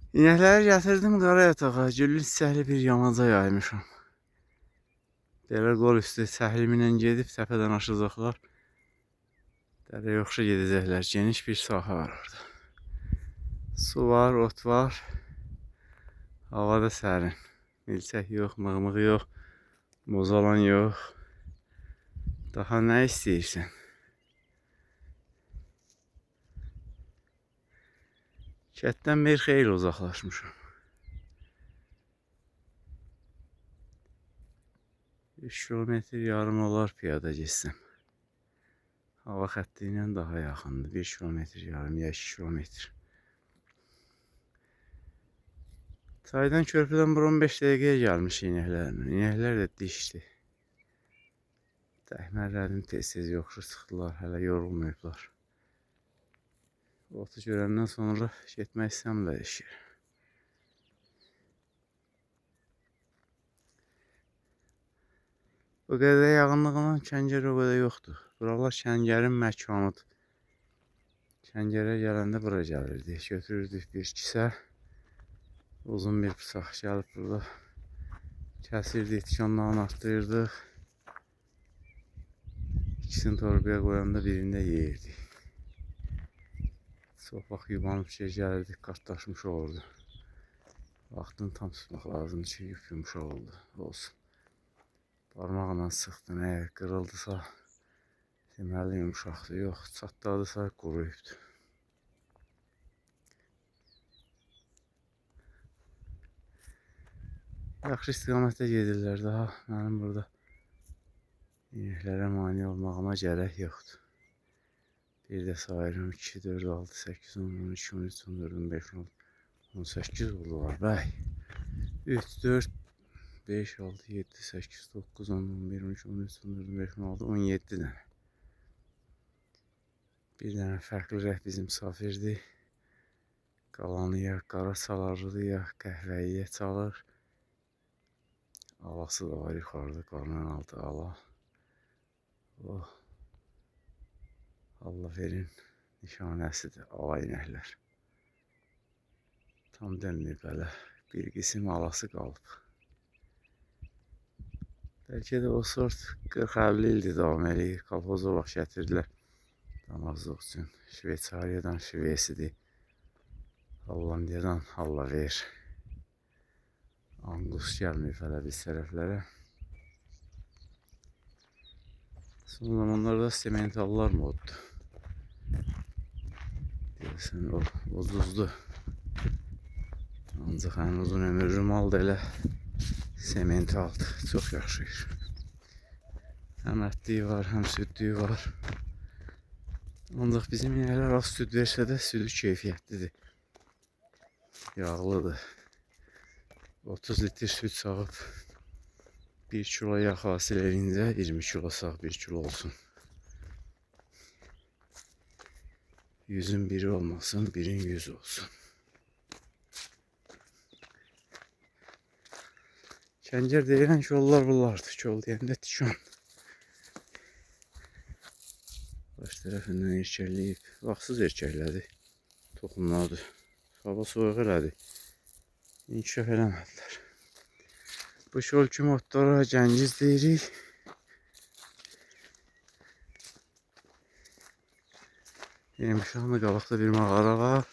İnəkləri gətirdim qara yatağa, güllü çiçəkli bir yamaca yaymışam. Belə qol üstü səhlimlə gedib təpədən aşacaqlar. Dərə yoxuşa gedəcəklər. Geniş bir sahə var orada. Su var, ot var. Hava da sərin. Milçək yox, mığmıq yox, mozalan yox. Daha nə istəyirsən? Kətdən bir xeyli uzaqlaşmışam. 3 kilometr yarım olar piyada geçsəm. Hava xətti ilə daha yaxındır. 1 kilometr yarım ya 2 kilometr. Çaydan körpüdən bura 15 dəqiqəyə gəlmiş inəklərlə. İnəklər də dişdi. Təhmərlərini tez-tez yoxuşa çıxdılar. Hələ yorulmayıblar. Otu görəndən sonra getmək istəmirlər işə. Bu qədər yaxınlığından kəngər o qədər yoxdur. Buralar kəngərin məkanıdır. Kəngərə gələndə bura gəlirdik. Götürürdük bir kisə. Uzun bir bıçaq gəlib burada. Kəsirdik, tikanlarını artdırırdıq. İkisini torbaya qoyanda birində yeyirdik. Çox vaxt yubanıb gəlirdik, qartlaşmış olurdu. Vaxtını tam tutmaq lazımdır ki, yumuşaq oldu. Olsun. Parmağla sıxdın, əgər qırıldısa deməli yumuşaqdır. Yox, çatladısa quruyubdur. Yaxşı istiqamətdə gedirlər daha. Mənim burada inəklərə mane olmağıma gərək yoxdur. Bir də sayıram 2, 4, 6, 8, 10, 12, 13, 14, 15, 16, 18 oldular. Bəy. 3, 4, 5, 6, 7, 8, 9, 10, 11, 12, 13, 14, 15, 16, 17 dənə. Bir dənə fərqli rəh bizim safirdir. Qalanı ya qara salarlıdır, ya qəhvəyiyə çalır. Alası da var yuxarıda, qarnın altı ala. O, Allah verin nişanəsidir, ala inəklər. Tam dönməyib hələ. Bir qisim alası qalıb. Bəlkə də o sort 40-50 ildir davam eləyir. Kolxoza vaxt gətirdilər. Damazlıq üçün. Şveysariyadan şveysidir. Hollandiyadan Hallaver. Angus gəlməyib hələ biz tərəflərə. Son zamanlarda sementallar moddur. Deyəsən o ucuzdur. Ancaq ən uzun ömürlü mal da elə sementaldır. Çox yaxşıyır. Həm ətliyi var, həm südlüyü var. Ancaq bizim inəklər az süd versə də südü keyfiyyətlidir. Yağlıdır. 30 litr süd sağıb 1 kilo yağ hasil edincə 20 kilo sağ 1 kilo olsun. 100'ün biri olmasın, 1'in 100 olsun. Kəngər deyilən kollar bunlardır. Kol deyəndə tikan. Baş tərəfindən erkəkləyib. Vaxtsız erkəklədi. Toxumladı. Hava soyuq elədi. İnkişaf eləmədilər. Bu şol kimi otlara cəngiz deyirik. Yemişanlı qabaqda bir mağara var.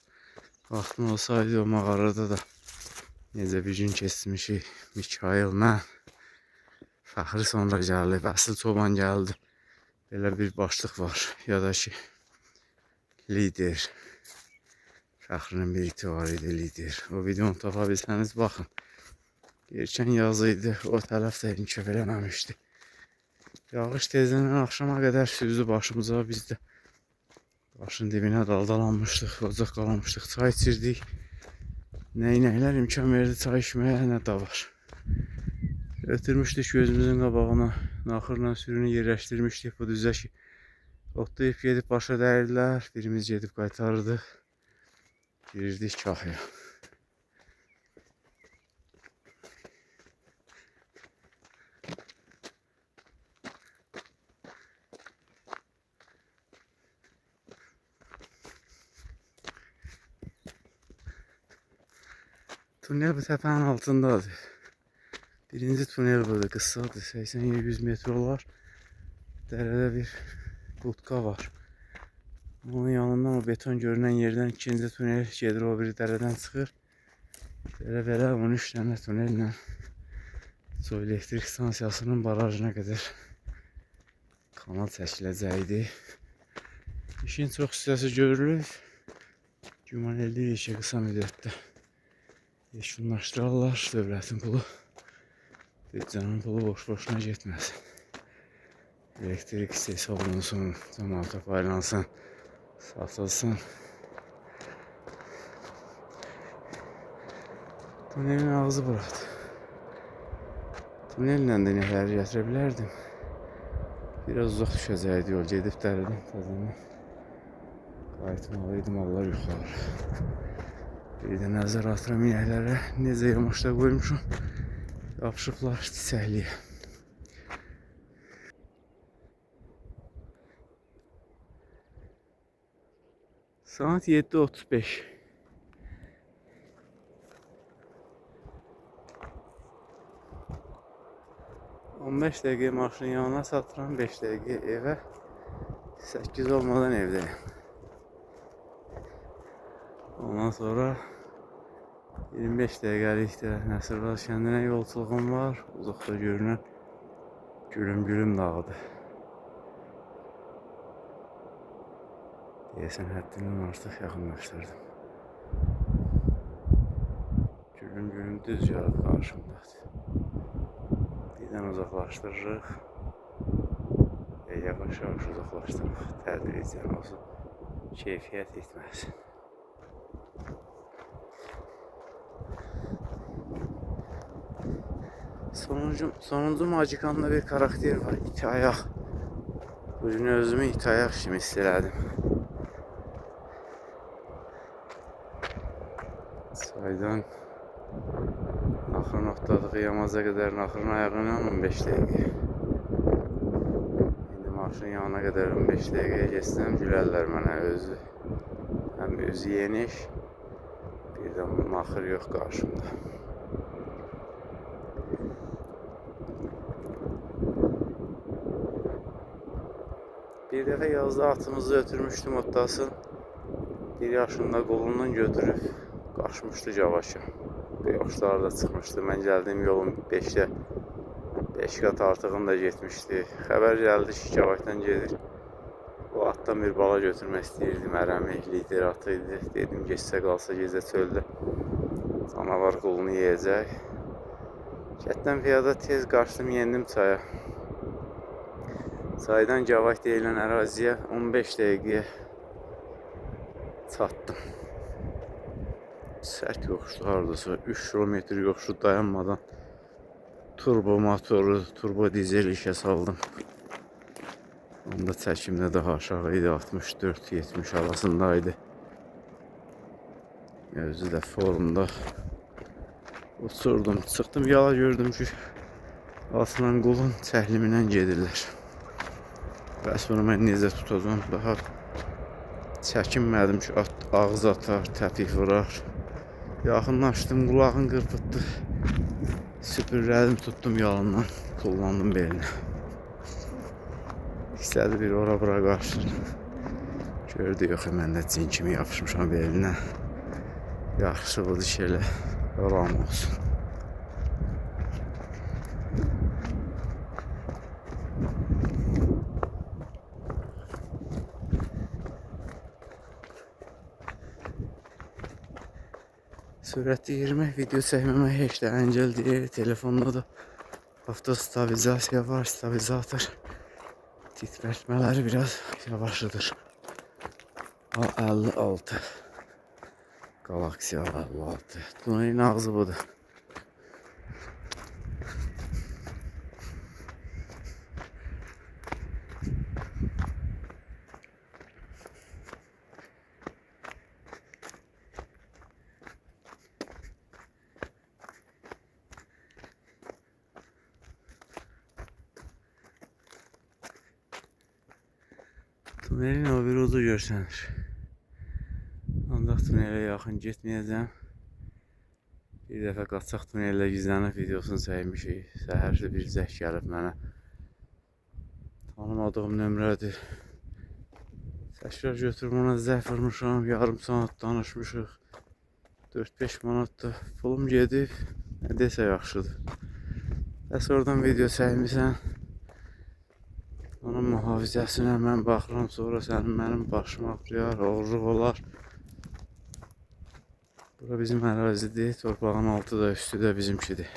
Vaxtım olsaydı o mağarada da necə bir gün keçmişik. Mikail, mən. Fəxri sonra gəldi. Əsl çoban gəldi. Belə bir başlıq var. Ya da ki, lider. Fəxrinin bir iti var idi, lider. O videonu tapa bilsəniz, baxın. Gerçən yazı idi. O tərəf də inkişaf eləməmişdi. Yağış tezdən axşama qədər süzdü başımıza. Biz də başın dibinə daldalanmışdıq. Ocaq qalamışdıq. Çay içirdik. Nə inəklər imkan verdi çay içməyə, nə də var. Götürmüşdük gözümüzün qabağına. Naxırla sürünü yerləşdirmişdik bu düzə ki. Otlayıb gedib başa dəyirdilər. Birimiz gedib qaytarırdıq. Girirdik kahya. Tunel bu təpənin altındadır. Birinci tunel budur, qısadır, 80-100 metr olar. Dərədə bir budka var. Onun yanından o beton görünən yerdən ikinci tunel gedir, o biri dərədən çıxır. Belə 13 dənə tunellə su elektrik stansiyasının barajına qədər kanal çəkiləcəkdi. İşin çox hissəsi görülür. Güman edirik ki, qısa müddətdə yekunlaşdırarlar. Dövlətin pulu, büdcənin pulu boş-boşuna getməsin. Elektrik istehsal olunsun, cəmaata paylansın, satılsın. Tunelin ağzı buradır. Tunellə də nələri gətirə bilərdim. Biraz uzaq düşəcəkdi yol, gedib dərədən təzədən qayıtmalıydım, Allah yuxarı. Bir də nəzər atıram inəklərə, necə yamaçda qoymuşum, yapışıblar çiçəkliyə. Saat 7:35. On 15 dəqiqə maşının yanına satıram, 5 dəqiqə evə, 8 olmadan evdəyim. Ondan sonra 25 dəqiqəlik də Nəsirabad kəndinə yolculuğum var. Uzaqda görünən Gülüm dağıdır. Deyəsən həddindən artıq yaxınlaşdırdım. Gülüm düz gəlib qarşımdadır. Birdən uzaqlaşdırırıq. Yavaş-yavaş uzaqlaşdırırıq. Tədricən olsun. Keyfiyyət etməsin. Sonuncu Magikanda bir karakter var. İti ayaq. Bugün özümü iti ayaq kimi hiss elədim. Çaydan naxırın otladığı yamaza qədər naxırın ayağına 15 dəqiqə. İndi maşın yanına qədər 15 dəqiqəyə geçsəm gülərlər mənə özü. Həm özü yeniş, bir də naxır yox qarşımda. Bir dəfə yazda atımızı ötürmüşdüm otlasın. 1 yaşında qolundan götürüb qaçmışdı Cavaşa. Yoxuşlarda çıxmışdı. Mən gəldiyim yolun 5 qat artığını da getmişdi. Xəbər gəldi ki, Cavaşdan gedir. O atdan bir bala götürmək istəyirdim. Ərəmi, lider atı idi. Dedim, geçsə qalsa gecə çöldə canavar qolunu yeyəcək. Kətdən piyada tez qaçdım, yendim çaya. Çaydan Cavaş deyilən əraziyə 15 dəqiqəyə çatdım. Sərt yoxuşdu, hardasa 3 kilometr yoxuşu dayanmadan turbo motoru, turbo dizel işə saldım. Onda çəkimdə daha aşağı idi, 64-70 arasındaydı. Özü də formda uçurdum, çıxdım, yala gördüm ki, Aslan qolun çəhlimindən gedirlər. Bəs bunu mən necə tutacağım? Daha çəkinmədim ki, ağız atar, təpik vurar. Yaxınlaşdım, qulağın qırpıtdı. Süpürlədim, tuttum yalandan, kullandım belinə. İstədi bir ora-bura qarşı. Gördü, yox, mən də cin kimi yapışmışam belinə. Yaxşı budur ki, elə ram olsun. Sürətli girmək, video çəkməmək heç də əngəl deyil. Telefonda da avtostabilizasiya var, stabilizator. Titrətmələri biraz yavaşıdır. A56. Galaxy A56. Tunelin ağzı budur. Tunelin o bir ucu görsənir. Ancaq tunelə yaxın getməyəcəm. Bir dəfə qaçaq tuneldə gizlənib videosunu çəkmişik. Səhərsi bir zəng gəlib mənə. Tanımadığım nömrədir. Təkrar götürüb ona zəng vurmuşam. Yarım saat danışmışıq. 4-5 manatda pulum gedib. Nə desə yaxşıdır. Bəs oradan video çəkmişsən. Onun mühafizəsinə mən baxıram. Sonra sənin mənim başıma ağrıyar, oğurluq olar. Bura bizim ərazidir. Torpağın altı da üstü də bizimkidir.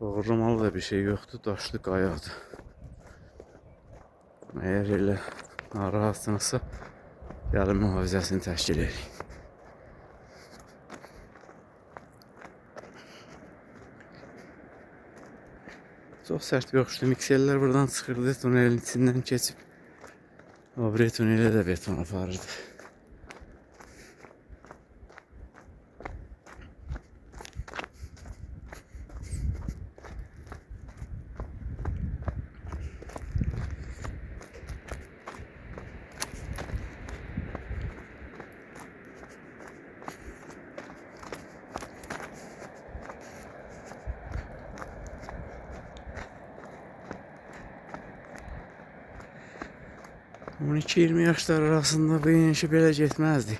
Oğurlamalı da bir şey yoxdur. Daşlı qayadır. Əgər elə narahatsınızsa gəlin mühafizəsini təşkil edin. Çox sərt yoxuşdu. Mikserlər buradan çıxırdı. Tunelin içindən keçib. O biri tunelə də beton aparırdı. On 12-20 yaşlar arasında bu yenişi belə getməzdi.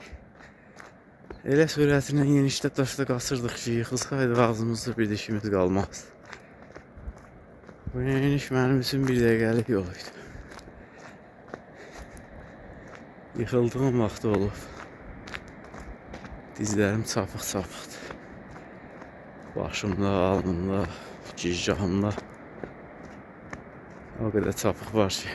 Elə sürətlə yenişdə daşda qaçırdıq ki, yıxılsaydı ağzımızda bir dişimiz qalmaz. Bu yeniş mənim üçün bir dəqiqəlik yol idi. Yıxıldığım vaxt olub. Dizlərim çapıq-çapıqdır. Başımda, alnımda, gicgahımda o qədər çapıq var ki.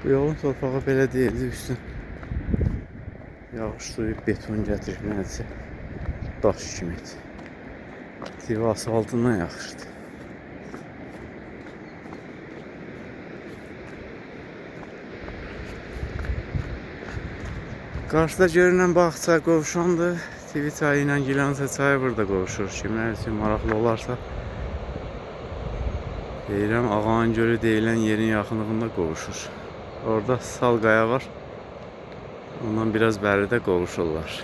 Bu yolun torpağı belə deyildi, üstün yağış suyu beton gətirib nədirsə daş kimidir. Tiva asfaltından yaxşıdır. Qarşıda görünən bağ çay qovşandır. TV çayı ilə Gilansa çayı burada qovuşur. Kimlər üçün maraqlı olarsa deyirəm, Ağağan Gölü deyilən yerin yaxınlığında qovuşur. Orada sal qaya var. Ondan biraz bəridə qovuşurlar.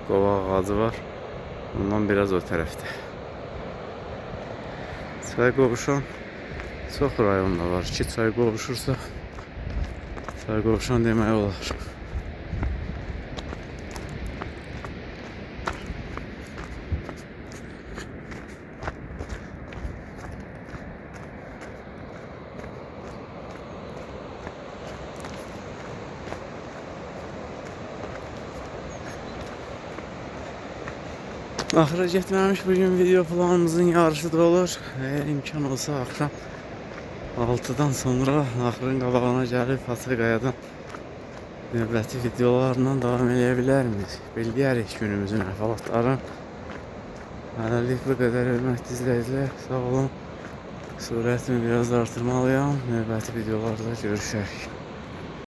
Qovaq ağacı var. Ondan biraz o tərəfdə. Çay qovuşan çox rayonda var. İki çay qovuşursa çay qovuşan demək olar. Axıra getməmiş bugün video planımızın yarısı da olur. Eğer imkan olsa akşam 6'dan sonra axırın qabağına gəlib Paçaqayadan növbəti videolarla davam edə bilərmiz. Bilgərik günümüzün əhvalatlarını. Hələlik bu qədər hörmətli izləyicilər. Sağ olun. Sürətimi biraz artırmalıyam. Növbəti videolarda görüşərik.